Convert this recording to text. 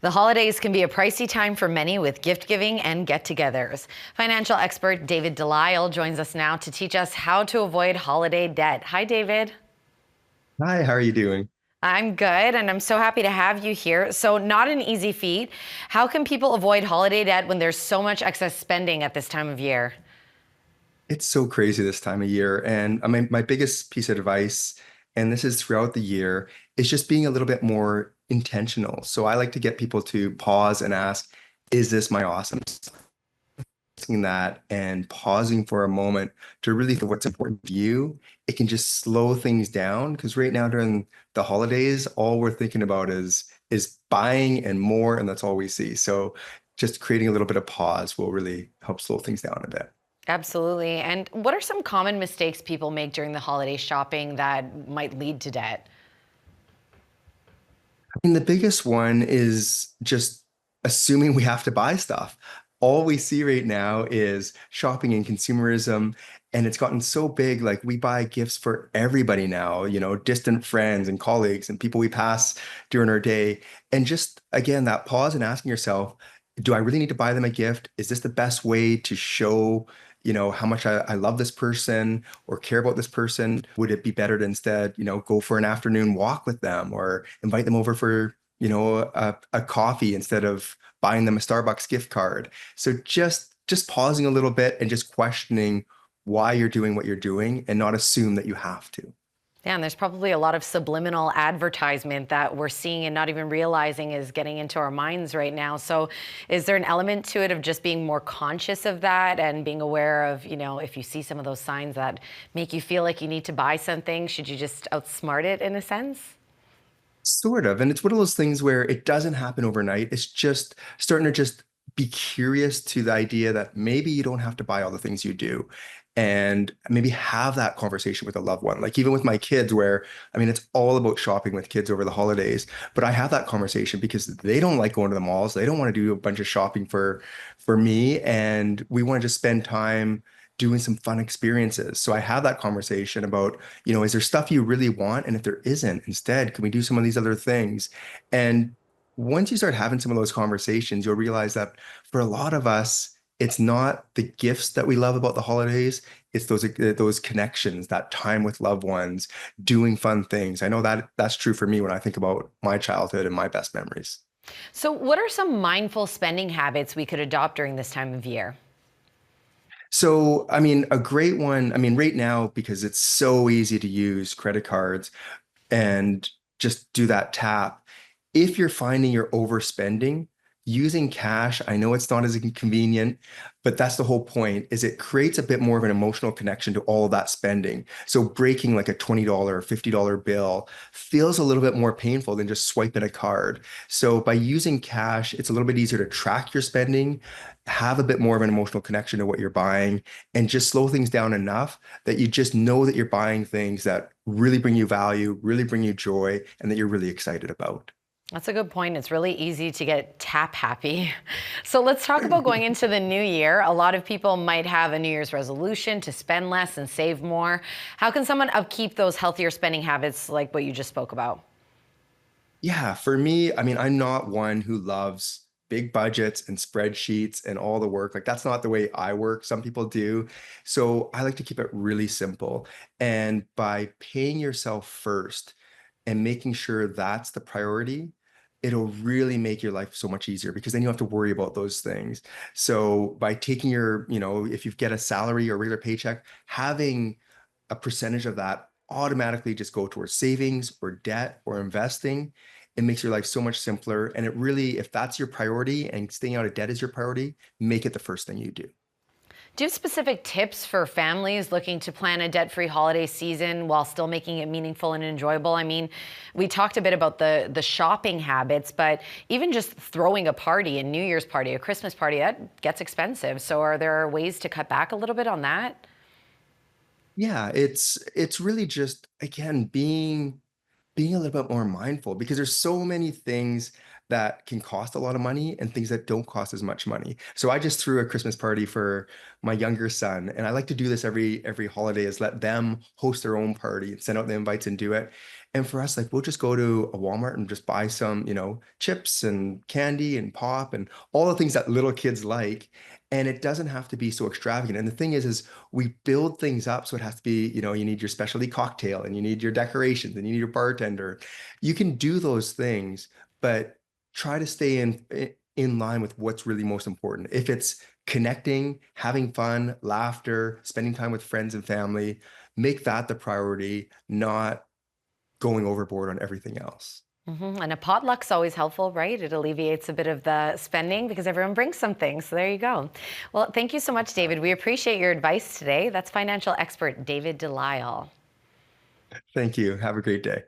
The holidays can be a pricey time for many with gift giving and get togethers. Financial expert David Delisle joins us now to teach us how to avoid holiday debt. Hi, David. Hi, how are you doing? I'm good, and I'm so happy to have you here. So, not an easy feat. How can people avoid holiday debt when there's so much excess spending at this time of year? It's so crazy this time of year. And I mean, my biggest piece of advice, and this is throughout the year, is just being a little bit more intentional. So I like to get people to pause and ask, is this my awesome? Asking that and pausing for a moment to really think what's important to you, it can just slow things down. Because right now during the holidays, all we're thinking about is buying and more, and that's all we see. So just creating a little bit of pause will really help slow things down a bit. Absolutely. And what are some common mistakes people make during the holiday shopping that might lead to debt? And the biggest one is just assuming we have to buy stuff. All we see right now is shopping and consumerism, and it's gotten so big. Like we buy gifts for everybody now, distant friends and colleagues and people we pass during our day. And just again, that pause and asking yourself, do I really need to buy them a gift? Is this the best way to show, how much I love this person or care about this person? Would it be better to instead, go for an afternoon walk with them or invite them over for, a coffee instead of buying them a Starbucks gift card? So just pausing a little bit and just questioning why you're doing what you're doing and not assume that you have to. Yeah, and there's probably a lot of subliminal advertisement that we're seeing and not even realizing is getting into our minds right now. So, is there an element to it of just being more conscious of that and being aware of, if you see some of those signs that make you feel like you need to buy something, should you just outsmart it in a sense? Sort of. And it's one of those things where it doesn't happen overnight. It's just starting to just be curious to the idea that maybe you don't have to buy all the things you do. And maybe have that conversation with a loved one. Like even with my kids, where I mean, it's all about shopping with kids over the holidays. But I have that conversation because they don't like going to the malls. They don't want to do a bunch of shopping for me. And we want to just spend time doing some fun experiences. So I have that conversation about, is there stuff you really want? And if there isn't, instead, can we do some of these other things? And once you start having some of those conversations, you'll realize that for a lot of us, it's not the gifts that we love about the holidays. It's those connections, that time with loved ones, doing fun things. I know that that's true for me when I think about my childhood and my best memories. So, what are some mindful spending habits we could adopt during this time of year? So, I mean, a great one, I mean, right now, because it's so easy to use credit cards and just do that tap. If you're finding you're overspending, using cash, I know it's not as convenient, but that's the whole point, is it creates a bit more of an emotional connection to all of that spending. So breaking like a $20 or $50 bill feels a little bit more painful than just swiping a card. So by using cash, it's a little bit easier to track your spending, have a bit more of an emotional connection to what you're buying, and just slow things down enough that you just know that you're buying things that really bring you value, really bring you joy, and that you're really excited about. That's a good point. It's really easy to get tap happy. So let's talk about going into the new year. A lot of people might have a New Year's resolution to spend less and save more. How can someone upkeep those healthier spending habits like what you just spoke about? Yeah, for me, I mean, I'm not one who loves big budgets and spreadsheets and all the work. Like, that's not the way I work. Some people do. So I like to keep it really simple. And by paying yourself first and making sure that's the priority, it'll really make your life so much easier because then you don't have to worry about those things. So by taking your, if you get a salary or regular paycheck, having a percentage of that automatically just go towards savings or debt or investing. It makes your life so much simpler. And it really, if that's your priority and staying out of debt is your priority, make it the first thing you do. Do you have specific tips for families looking to plan a debt-free holiday season while still making it meaningful and enjoyable? I mean, we talked a bit about the shopping habits, but even just throwing a party, a New Year's party, a Christmas party, that gets expensive. So are there ways to cut back a little bit on that? Yeah, it's really just again being a little bit more mindful because there's so many things that can cost a lot of money and things that don't cost as much money. So I just threw a Christmas party for my younger son, and I like to do this every holiday is let them host their own party and send out the invites and do it. And for us, like we'll just go to a Walmart and just buy some, chips and candy and pop and all the things that little kids like. And it doesn't have to be so extravagant. And the thing is we build things up so it has to be, you need your specialty cocktail and you need your decorations and you need your bartender. You can do those things, but try to stay in line with what's really most important. If it's connecting, having fun, laughter, spending time with friends and family, make that the priority, not going overboard on everything else. And a potluck's always helpful, right? It alleviates a bit of the spending because everyone brings something. So there you go. Well, thank you so much, David. We appreciate your advice today. That's financial expert David Delisle. Thank you. Have a great day.